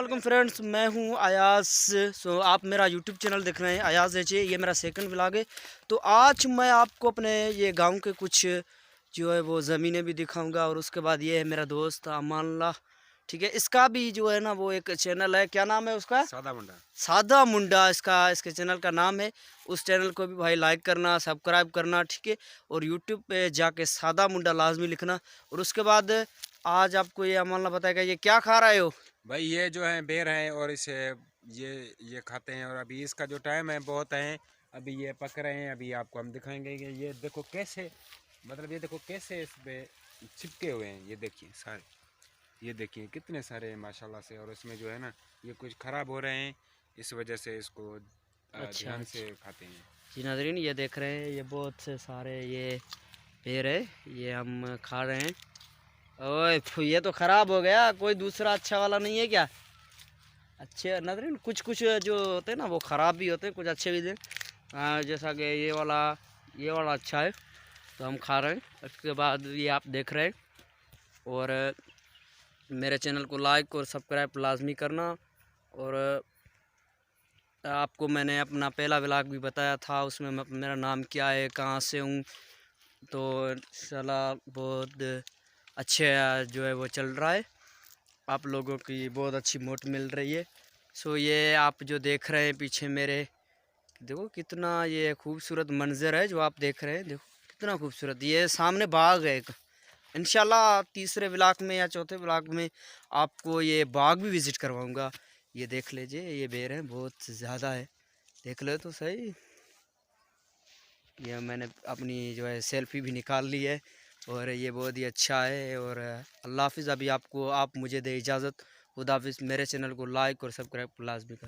वालेकुम फ्रेंड्स, मैं हूं अयाज। आप मेरा यूट्यूब चैनल देख रहे हैं अयाज एच। ये मेरा सेकंड व्लॉग है। तो आज मैं आपको अपने ये गांव के कुछ जो है वो ज़मीनें भी दिखाऊंगा, और उसके बाद ये है मेरा दोस्त अमानुल्लाह। ठीक है, इसका भी जो है ना वो एक चैनल है। क्या नाम है उसका? सादा मुंडा। सादा मुंडा इसके चैनल का नाम है। उस चैनल को भी भाई लाइक करना, सब्सक्राइब करना, ठीक है। और यूट्यूब पे जाके सादा मुंडा लाजमी लिखना। और उसके बाद आज आपको ये अमानुल्लाह बताएगा ये क्या खा रहे हो। भाई ये जो है बेर हैं और इसे ये खाते हैं। और अभी इसका जो टाइम है बहुत है, अभी ये पक रहे हैं। अभी आपको हम दिखाएंगे कि ये देखो कैसे, मतलब ये देखो कैसे इस पे चिपके हुए हैं। ये देखिए सारे, ये देखिए कितने सारे हैं माशाल्लाह से। और इसमें जो है ना ये कुछ ख़राब हो रहे हैं, इस वजह से इसको अच्छा ध्यान अच्छा से खाते हैं। जी नाज़रीन, ये देख रहे हैं ये बहुत से सारे ये पेड़ है, ये हम खा रहे हैं। ओए ये तो ख़राब हो गया, कोई दूसरा अच्छा वाला नहीं है क्या? अच्छे नाज़रीन, कुछ कुछ जो होते हैं ना वो ख़राब भी होते हैं, कुछ अच्छे भी थे। जैसा कि ये वाला अच्छा है, तो हम खा रहे हैं। उसके बाद ये आप देख रहे हैं। और मेरे चैनल को लाइक और सब्सक्राइब लाजमी करना। और आपको मैंने अपना पहला व्लॉग भी बताया था, उसमें मेरा नाम क्या है, कहाँ से हूँ। तो इंशाल्लाह बहुत अच्छे जो है वो चल रहा है, आप लोगों की बहुत अच्छी मोट मिल रही है। सो ये आप जो देख रहे हैं पीछे मेरे, देखो कितना ये खूबसूरत मंजर है जो आप देख रहे हैं। देखो कितना खूबसूरत, ये सामने बाग है एक। इंशाल्लाह तीसरे व्लॉग में या चौथे व्लॉग में आपको ये बाग भी विज़िट करवाऊंगा। ये देख लीजिए, ये बेर है बहुत ज़्यादा है, देख लो तो सही। ये मैंने अपनी जो है सेल्फी भी निकाल ली है, और ये बहुत ही अच्छा है। और अल्लाह हाफिज़। अभी आप मुझे दे इजाज़त। खुदा हाफिज़। मेरे चैनल को लाइक और सब्सक्राइब लाजमी करना।